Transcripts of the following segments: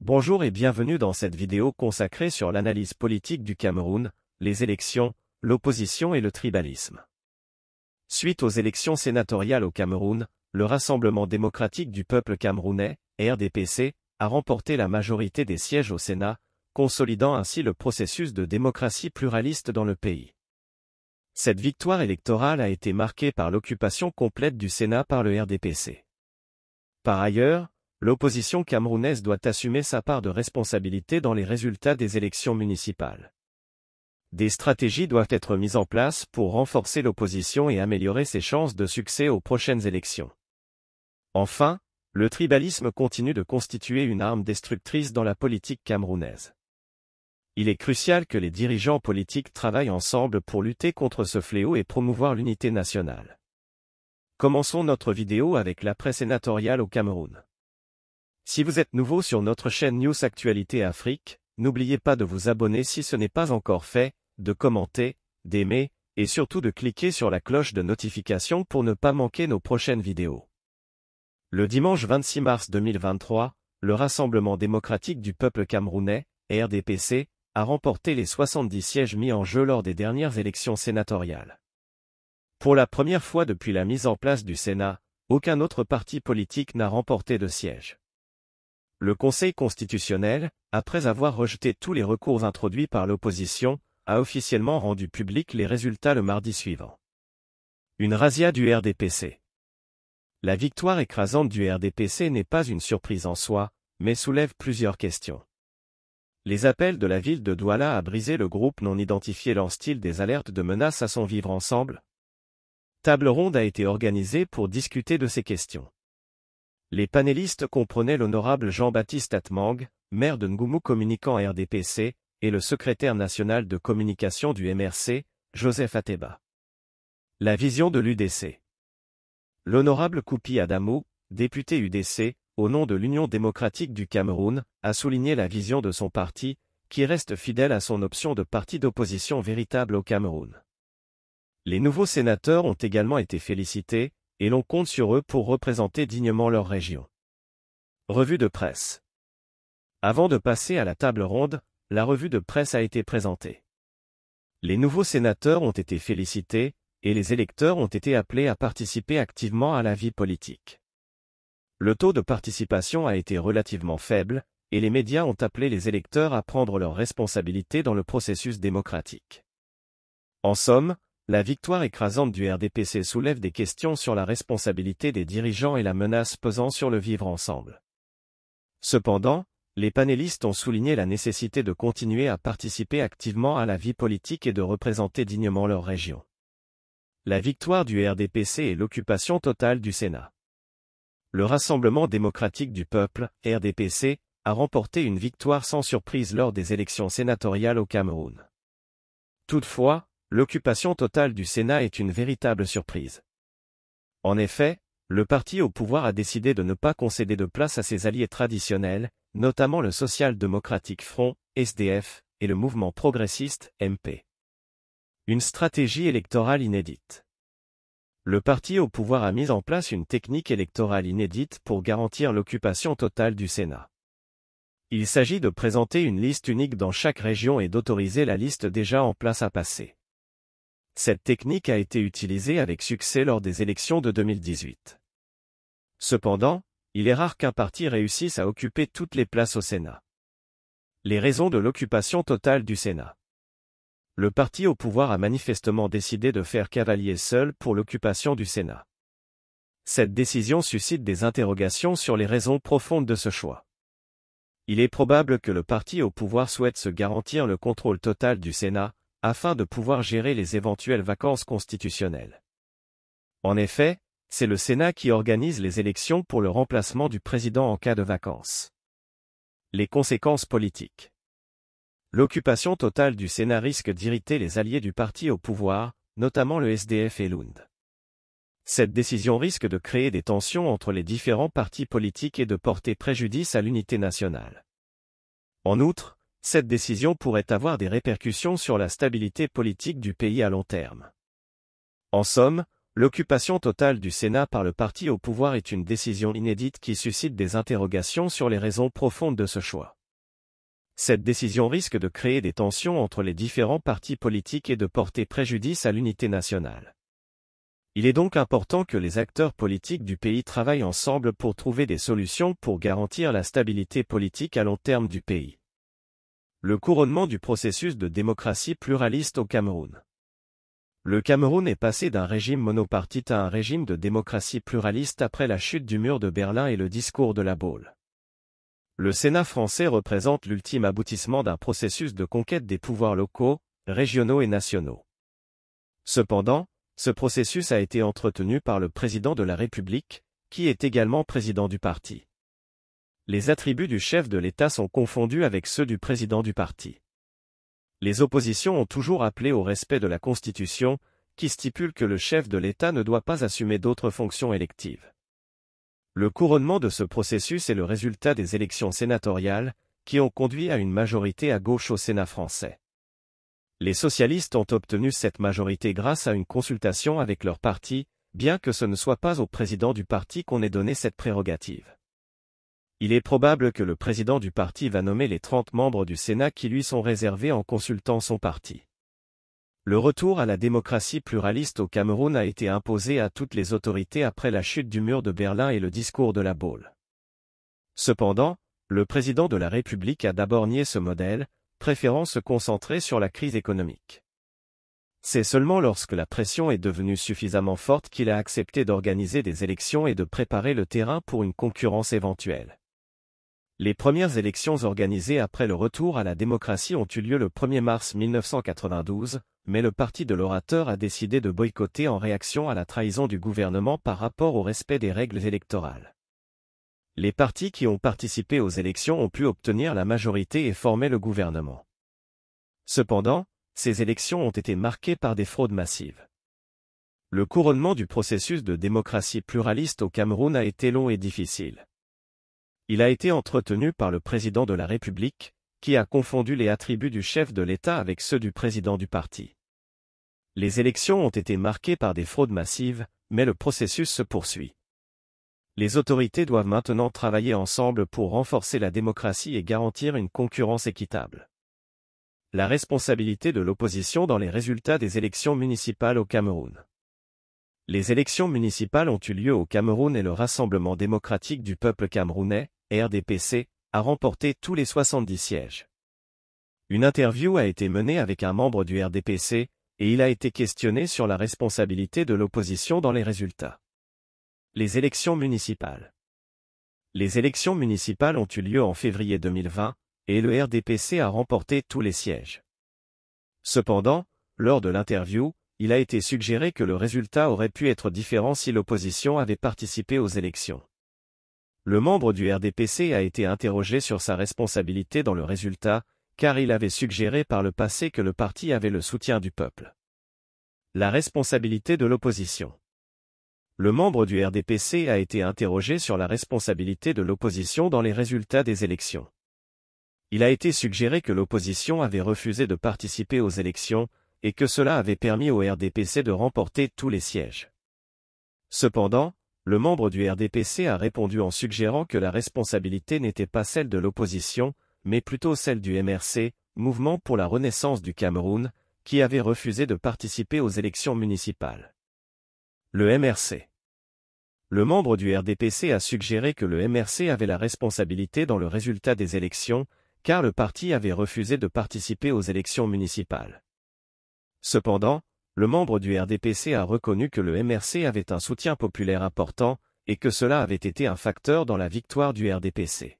Bonjour et bienvenue dans cette vidéo consacrée sur l'analyse politique du Cameroun, les élections, l'opposition et le tribalisme. Suite aux élections sénatoriales au Cameroun, le Rassemblement démocratique du peuple camerounais, RDPC, a remporté la majorité des sièges au Sénat, consolidant ainsi le processus de démocratie pluraliste dans le pays. Cette victoire électorale a été marquée par l'occupation complète du Sénat par le RDPC. Par ailleurs, l'opposition camerounaise doit assumer sa part de responsabilité dans les résultats des élections municipales. Des stratégies doivent être mises en place pour renforcer l'opposition et améliorer ses chances de succès aux prochaines élections. Enfin, le tribalisme continue de constituer une arme destructrice dans la politique camerounaise. Il est crucial que les dirigeants politiques travaillent ensemble pour lutter contre ce fléau et promouvoir l'unité nationale. Commençons notre vidéo avec l'après-sénatorial au Cameroun. Si vous êtes nouveau sur notre chaîne News Actualité Afrique, n'oubliez pas de vous abonner si ce n'est pas encore fait, de commenter, d'aimer, et surtout de cliquer sur la cloche de notification pour ne pas manquer nos prochaines vidéos. Le dimanche 26 mars 2023, le Rassemblement démocratique du peuple camerounais, RDPC, a remporté les 70 sièges mis en jeu lors des dernières élections sénatoriales. Pour la première fois depuis la mise en place du Sénat, aucun autre parti politique n'a remporté de siège. Le Conseil constitutionnel, après avoir rejeté tous les recours introduits par l'opposition, a officiellement rendu publics les résultats le mardi suivant. Une razzia du RDPC. La victoire écrasante du RDPC n'est pas une surprise en soi, mais soulève plusieurs questions. Les appels de la ville de Douala à briser le groupe non identifié lance-t-il des alertes de menaces à son vivre ensemble? Table ronde a été organisée pour discuter de ces questions. Les panélistes comprenaient l'honorable Jean-Baptiste Atmang, maire de Ngoumou communicant RDPC, et le secrétaire national de communication du MRC, Joseph Ateba. La vision de l'UDC. L'honorable Koupi Adamou, député UDC, au nom de l'Union démocratique du Cameroun, a souligné la vision de son parti, qui reste fidèle à son option de parti d'opposition véritable au Cameroun. Les nouveaux sénateurs ont également été félicités, et l'on compte sur eux pour représenter dignement leur région. Revue de presse. Avant de passer à la table ronde, la revue de presse a été présentée. Les nouveaux sénateurs ont été félicités, et les électeurs ont été appelés à participer activement à la vie politique. Le taux de participation a été relativement faible, et les médias ont appelé les électeurs à prendre leurs responsabilités dans le processus démocratique. En somme, la victoire écrasante du RDPC soulève des questions sur la responsabilité des dirigeants et la menace pesant sur le vivre ensemble. Cependant, les panélistes ont souligné la nécessité de continuer à participer activement à la vie politique et de représenter dignement leur région. La victoire du RDPC et l'occupation totale du Sénat. Le Rassemblement démocratique du peuple, RDPC, a remporté une victoire sans surprise lors des élections sénatoriales au Cameroun. Toutefois, l'occupation totale du Sénat est une véritable surprise. En effet, le parti au pouvoir a décidé de ne pas concéder de place à ses alliés traditionnels, notamment le Social Democratic Front, SDF, et le mouvement progressiste, MP. Une stratégie électorale inédite. Le parti au pouvoir a mis en place une technique électorale inédite pour garantir l'occupation totale du Sénat. Il s'agit de présenter une liste unique dans chaque région et d'autoriser la liste déjà en place à passer. Cette technique a été utilisée avec succès lors des élections de 2018. Cependant, il est rare qu'un parti réussisse à occuper toutes les places au Sénat. Les raisons de l'occupation totale du Sénat. Le parti au pouvoir a manifestement décidé de faire cavalier seul pour l'occupation du Sénat. Cette décision suscite des interrogations sur les raisons profondes de ce choix. Il est probable que le parti au pouvoir souhaite se garantir le contrôle total du Sénat, afin de pouvoir gérer les éventuelles vacances constitutionnelles. En effet, c'est le Sénat qui organise les élections pour le remplacement du président en cas de vacances. Les conséquences politiques. L'occupation totale du Sénat risque d'irriter les alliés du parti au pouvoir, notamment le SDF et l'UND. Cette décision risque de créer des tensions entre les différents partis politiques et de porter préjudice à l'unité nationale. En outre, cette décision pourrait avoir des répercussions sur la stabilité politique du pays à long terme. En somme, L'occupation totale du Sénat par le parti au pouvoir est une décision inédite qui suscite des interrogations sur les raisons profondes de ce choix. Cette décision risque de créer des tensions entre les différents partis politiques et de porter préjudice à l'unité nationale. Il est donc important que les acteurs politiques du pays travaillent ensemble pour trouver des solutions pour garantir la stabilité politique à long terme du pays. Le couronnement du processus de démocratie pluraliste au Cameroun. Le Cameroun est passé d'un régime monopartite à un régime de démocratie pluraliste après la chute du mur de Berlin et le discours de La Baule. Le Sénat français représente l'ultime aboutissement d'un processus de conquête des pouvoirs locaux, régionaux et nationaux. Cependant, ce processus a été entretenu par le président de la République, qui est également président du parti. Les attributs du chef de l'État sont confondus avec ceux du président du parti. Les oppositions ont toujours appelé au respect de la Constitution, qui stipule que le chef de l'État ne doit pas assumer d'autres fonctions électives. Le couronnement de ce processus est le résultat des élections sénatoriales, qui ont conduit à une majorité à gauche au Sénat français. Les socialistes ont obtenu cette majorité grâce à une consultation avec leur parti, bien que ce ne soit pas au président du parti qu'on ait donné cette prérogative. Il est probable que le président du parti va nommer les 30 membres du Sénat qui lui sont réservés en consultant son parti. Le retour à la démocratie pluraliste au Cameroun a été imposé à toutes les autorités après la chute du mur de Berlin et le discours de La Baule. Cependant, le président de la République a d'abord nié ce modèle, préférant se concentrer sur la crise économique. C'est seulement lorsque la pression est devenue suffisamment forte qu'il a accepté d'organiser des élections et de préparer le terrain pour une concurrence éventuelle. Les premières élections organisées après le retour à la démocratie ont eu lieu le 1er mars 1992, mais le parti de l'orateur a décidé de boycotter en réaction à la trahison du gouvernement par rapport au respect des règles électorales. Les partis qui ont participé aux élections ont pu obtenir la majorité et former le gouvernement. Cependant, ces élections ont été marquées par des fraudes massives. Le couronnement du processus de démocratie pluraliste au Cameroun a été long et difficile. Il a été entretenu par le président de la République, qui a confondu les attributs du chef de l'État avec ceux du président du parti. Les élections ont été marquées par des fraudes massives, mais le processus se poursuit. Les autorités doivent maintenant travailler ensemble pour renforcer la démocratie et garantir une concurrence équitable. La responsabilité de l'opposition dans les résultats des élections municipales au Cameroun. Les élections municipales ont eu lieu au Cameroun et le Rassemblement démocratique du peuple camerounais, RDPC, a remporté tous les 70 sièges. Une interview a été menée avec un membre du RDPC, et il a été questionné sur la responsabilité de l'opposition dans les résultats. Les élections municipales. Les élections municipales ont eu lieu en février 2020, et le RDPC a remporté tous les sièges. Cependant, lors de l'interview, il a été suggéré que le résultat aurait pu être différent si l'opposition avait participé aux élections. Le membre du RDPC a été interrogé sur sa responsabilité dans le résultat, car il avait suggéré par le passé que le parti avait le soutien du peuple. La responsabilité de l'opposition. Le membre du RDPC a été interrogé sur la responsabilité de l'opposition dans les résultats des élections. Il a été suggéré que l'opposition avait refusé de participer aux élections, et que cela avait permis au RDPC de remporter tous les sièges. Cependant, le membre du RDPC a répondu en suggérant que la responsabilité n'était pas celle de l'opposition, mais plutôt celle du MRC, Mouvement pour la Renaissance du Cameroun, qui avait refusé de participer aux élections municipales. Le MRC. Le membre du RDPC a suggéré que le MRC avait la responsabilité dans le résultat des élections, car le parti avait refusé de participer aux élections municipales. Cependant, le membre du RDPC a reconnu que le MRC avait un soutien populaire important, et que cela avait été un facteur dans la victoire du RDPC.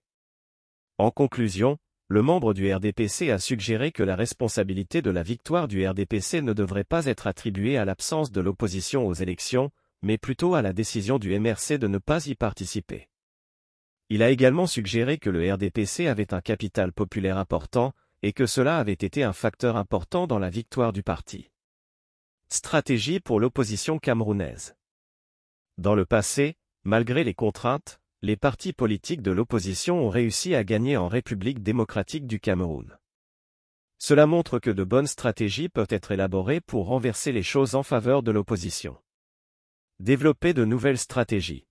En conclusion, le membre du RDPC a suggéré que la responsabilité de la victoire du RDPC ne devrait pas être attribuée à l'absence de l'opposition aux élections, mais plutôt à la décision du MRC de ne pas y participer. Il a également suggéré que le RDPC avait un capital populaire important, et que cela avait été un facteur important dans la victoire du parti. Stratégie pour l'opposition camerounaise. Dans le passé, malgré les contraintes, les partis politiques de l'opposition ont réussi à gagner en République démocratique du Cameroun. Cela montre que de bonnes stratégies peuvent être élaborées pour renverser les choses en faveur de l'opposition. Développer de nouvelles stratégies.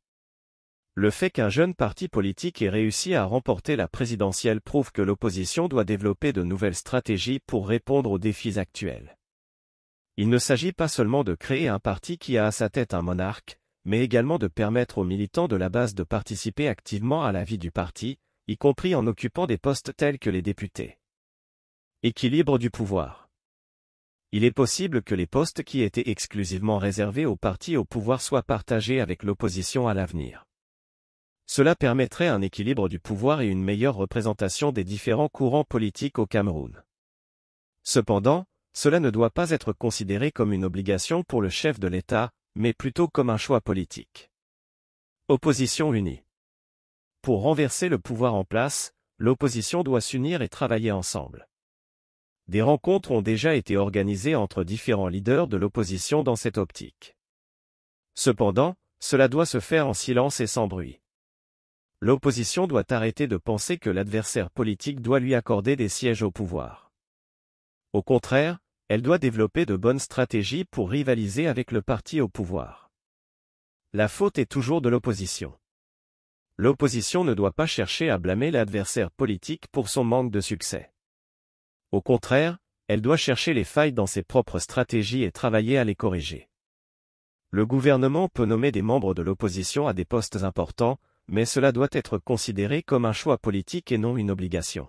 Le fait qu'un jeune parti politique ait réussi à remporter la présidentielle prouve que l'opposition doit développer de nouvelles stratégies pour répondre aux défis actuels. Il ne s'agit pas seulement de créer un parti qui a à sa tête un monarque, mais également de permettre aux militants de la base de participer activement à la vie du parti, y compris en occupant des postes tels que les députés. Équilibre du pouvoir. Il est possible que les postes qui étaient exclusivement réservés aux partis au pouvoir soient partagés avec l'opposition à l'avenir. Cela permettrait un équilibre du pouvoir et une meilleure représentation des différents courants politiques au Cameroun. Cependant, cela ne doit pas être considéré comme une obligation pour le chef de l'État, mais plutôt comme un choix politique. Opposition unie. Pour renverser le pouvoir en place, l'opposition doit s'unir et travailler ensemble. Des rencontres ont déjà été organisées entre différents leaders de l'opposition dans cette optique. Cependant, cela doit se faire en silence et sans bruit. L'opposition doit arrêter de penser que l'adversaire politique doit lui accorder des sièges au pouvoir. Au contraire, elle doit développer de bonnes stratégies pour rivaliser avec le parti au pouvoir. La faute est toujours de l'opposition. L'opposition ne doit pas chercher à blâmer l'adversaire politique pour son manque de succès. Au contraire, elle doit chercher les failles dans ses propres stratégies et travailler à les corriger. Le gouvernement peut nommer des membres de l'opposition à des postes importants, mais cela doit être considéré comme un choix politique et non une obligation.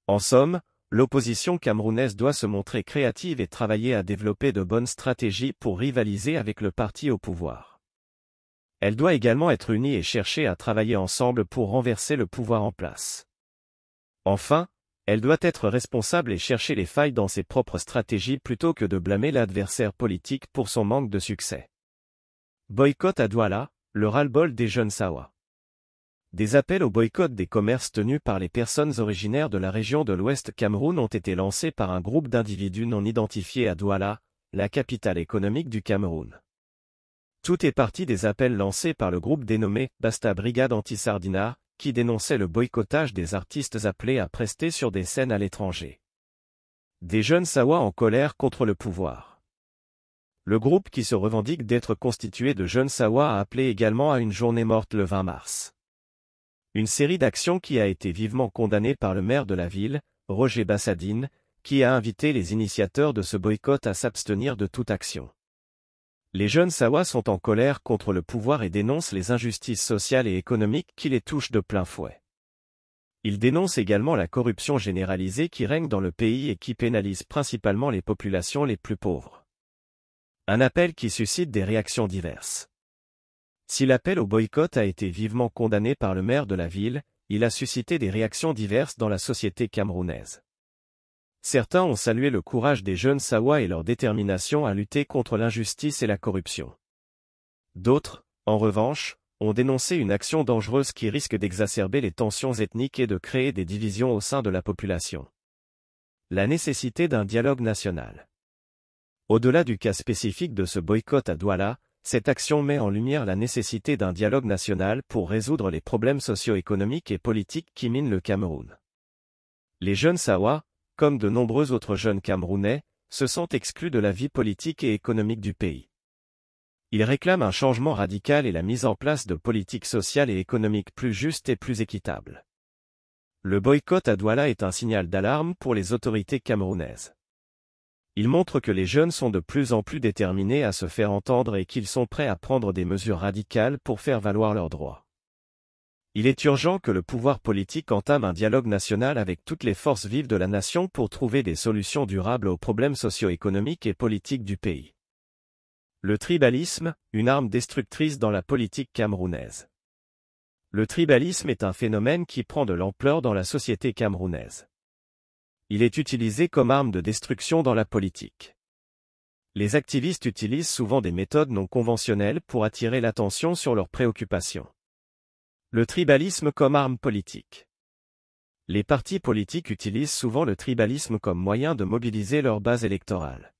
En somme, l'opposition camerounaise doit se montrer créative et travailler à développer de bonnes stratégies pour rivaliser avec le parti au pouvoir. Elle doit également être unie et chercher à travailler ensemble pour renverser le pouvoir en place. Enfin, elle doit être responsable et chercher les failles dans ses propres stratégies plutôt que de blâmer l'adversaire politique pour son manque de succès. Boycott à Douala, le ras-le-bol des jeunes Sawa. Des appels au boycott des commerces tenus par les personnes originaires de la région de l'Ouest Cameroun ont été lancés par un groupe d'individus non identifiés à Douala, la capitale économique du Cameroun. Tout est parti des appels lancés par le groupe dénommé « Basta Brigade Anti-Sardinat », qui dénonçait le boycottage des artistes appelés à prester sur des scènes à l'étranger. Des jeunes Sawa en colère contre le pouvoir. Le groupe qui se revendique d'être constitué de jeunes Sawa a appelé également à une journée morte le 20 mars. Une série d'actions qui a été vivement condamnée par le maire de la ville, Roger Bassadine, qui a invité les initiateurs de ce boycott à s'abstenir de toute action. Les jeunes Sawa sont en colère contre le pouvoir et dénoncent les injustices sociales et économiques qui les touchent de plein fouet. Ils dénoncent également la corruption généralisée qui règne dans le pays et qui pénalise principalement les populations les plus pauvres. Un appel qui suscite des réactions diverses. Si l'appel au boycott a été vivement condamné par le maire de la ville, il a suscité des réactions diverses dans la société camerounaise. Certains ont salué le courage des jeunes Sawa et leur détermination à lutter contre l'injustice et la corruption. D'autres, en revanche, ont dénoncé une action dangereuse qui risque d'exacerber les tensions ethniques et de créer des divisions au sein de la population. La nécessité d'un dialogue national. Au-delà du cas spécifique de ce boycott à Douala, cette action met en lumière la nécessité d'un dialogue national pour résoudre les problèmes socio-économiques et politiques qui minent le Cameroun. Les jeunes Sawa, comme de nombreux autres jeunes Camerounais, se sentent exclus de la vie politique et économique du pays. Ils réclament un changement radical et la mise en place de politiques sociales et économiques plus justes et plus équitables. Le boycott à Douala est un signal d'alarme pour les autorités camerounaises. Il montre que les jeunes sont de plus en plus déterminés à se faire entendre et qu'ils sont prêts à prendre des mesures radicales pour faire valoir leurs droits. Il est urgent que le pouvoir politique entame un dialogue national avec toutes les forces vives de la nation pour trouver des solutions durables aux problèmes socio-économiques et politiques du pays. Le tribalisme, une arme destructrice dans la politique camerounaise. Le tribalisme est un phénomène qui prend de l'ampleur dans la société camerounaise. Il est utilisé comme arme de destruction dans la politique. Les activistes utilisent souvent des méthodes non conventionnelles pour attirer l'attention sur leurs préoccupations. Le tribalisme comme arme politique. Les partis politiques utilisent souvent le tribalisme comme moyen de mobiliser leur base électorale.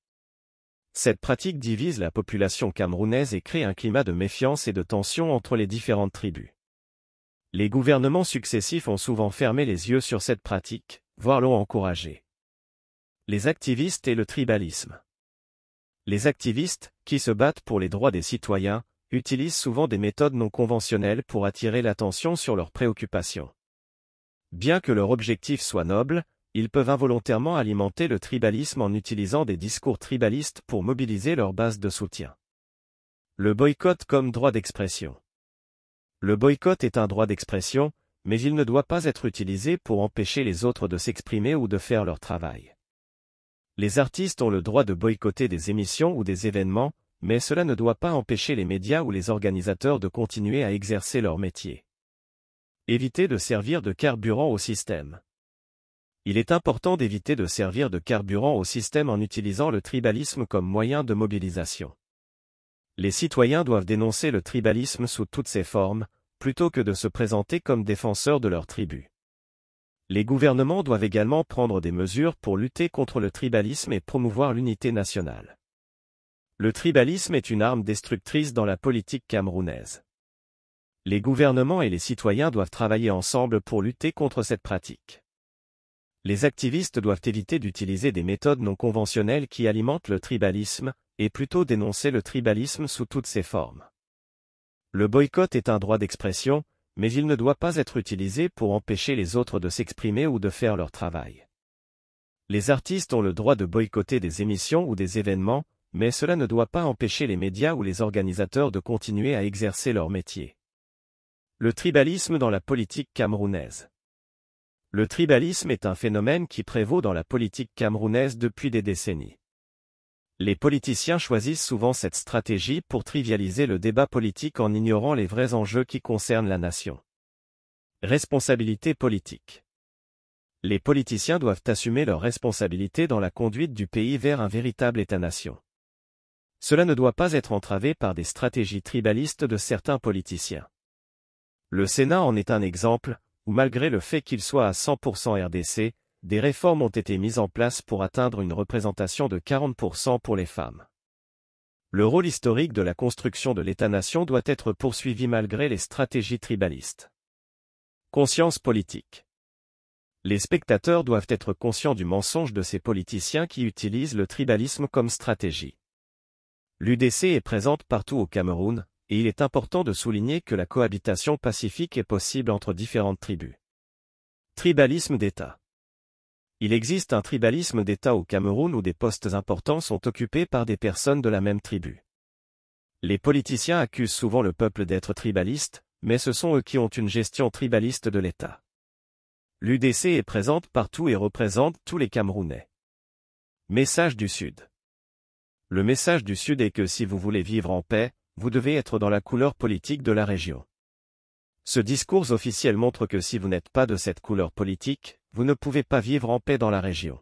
Cette pratique divise la population camerounaise et crée un climat de méfiance et de tension entre les différentes tribus. Les gouvernements successifs ont souvent fermé les yeux sur cette pratique, voire l'ont encouragée. Les activistes et le tribalisme. Les activistes, qui se battent pour les droits des citoyens, utilisent souvent des méthodes non conventionnelles pour attirer l'attention sur leurs préoccupations. Bien que leur objectif soit noble, ils peuvent involontairement alimenter le tribalisme en utilisant des discours tribalistes pour mobiliser leur base de soutien. Le boycott comme droit d'expression. Le boycott est un droit d'expression, mais il ne doit pas être utilisé pour empêcher les autres de s'exprimer ou de faire leur travail. Les artistes ont le droit de boycotter des émissions ou des événements, mais cela ne doit pas empêcher les médias ou les organisateurs de continuer à exercer leur métier. Éviter de servir de carburant au système. Il est important d'éviter de servir de carburant au système en utilisant le tribalisme comme moyen de mobilisation. Les citoyens doivent dénoncer le tribalisme sous toutes ses formes, plutôt que de se présenter comme défenseurs de leur tribu. Les gouvernements doivent également prendre des mesures pour lutter contre le tribalisme et promouvoir l'unité nationale. Le tribalisme est une arme destructrice dans la politique camerounaise. Les gouvernements et les citoyens doivent travailler ensemble pour lutter contre cette pratique. Les activistes doivent éviter d'utiliser des méthodes non conventionnelles qui alimentent le tribalisme, et plutôt dénoncer le tribalisme sous toutes ses formes. Le boycott est un droit d'expression, mais il ne doit pas être utilisé pour empêcher les autres de s'exprimer ou de faire leur travail. Les artistes ont le droit de boycotter des émissions ou des événements, mais cela ne doit pas empêcher les médias ou les organisateurs de continuer à exercer leur métier. Le tribalisme dans la politique camerounaise. Le tribalisme est un phénomène qui prévaut dans la politique camerounaise depuis des décennies. Les politiciens choisissent souvent cette stratégie pour trivialiser le débat politique en ignorant les vrais enjeux qui concernent la nation. Responsabilité politique. Les politiciens doivent assumer leurs responsabilités dans la conduite du pays vers un véritable État-nation. Cela ne doit pas être entravé par des stratégies tribalistes de certains politiciens. Le Sénat en est un exemple, où malgré le fait qu'il soit à 100% RDC, des réformes ont été mises en place pour atteindre une représentation de 40% pour les femmes. Le rôle historique de la construction de l'État-nation doit être poursuivi malgré les stratégies tribalistes. Conscience politique. Les spectateurs doivent être conscients du mensonge de ces politiciens qui utilisent le tribalisme comme stratégie. L'UDC est présente partout au Cameroun, et il est important de souligner que la cohabitation pacifique est possible entre différentes tribus. Tribalisme d'État. Il existe un tribalisme d'État au Cameroun où des postes importants sont occupés par des personnes de la même tribu. Les politiciens accusent souvent le peuple d'être tribaliste, mais ce sont eux qui ont une gestion tribaliste de l'État. L'UDC est présente partout et représente tous les Camerounais. Message du Sud. Le message du Sud est que si vous voulez vivre en paix, vous devez être dans la couleur politique de la région. Ce discours officiel montre que si vous n'êtes pas de cette couleur politique, vous ne pouvez pas vivre en paix dans la région.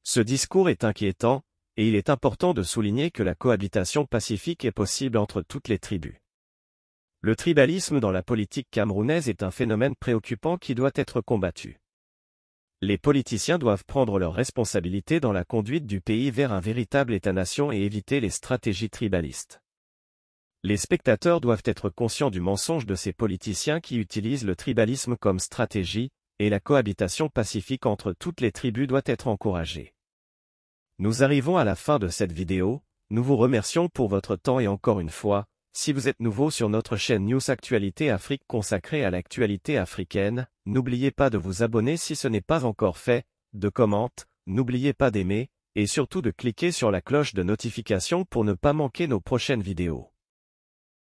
Ce discours est inquiétant, et il est important de souligner que la cohabitation pacifique est possible entre toutes les tribus. Le tribalisme dans la politique camerounaise est un phénomène préoccupant qui doit être combattu. Les politiciens doivent prendre leurs responsabilités dans la conduite du pays vers un véritable État-nation et éviter les stratégies tribalistes. Les spectateurs doivent être conscients du mensonge de ces politiciens qui utilisent le tribalisme comme stratégie, et la cohabitation pacifique entre toutes les tribus doit être encouragée. Nous arrivons à la fin de cette vidéo, nous vous remercions pour votre temps et encore une fois, si vous êtes nouveau sur notre chaîne News Actualité Afrique consacrée à l'actualité africaine, n'oubliez pas de vous abonner si ce n'est pas encore fait, de commenter, n'oubliez pas d'aimer, et surtout de cliquer sur la cloche de notification pour ne pas manquer nos prochaines vidéos.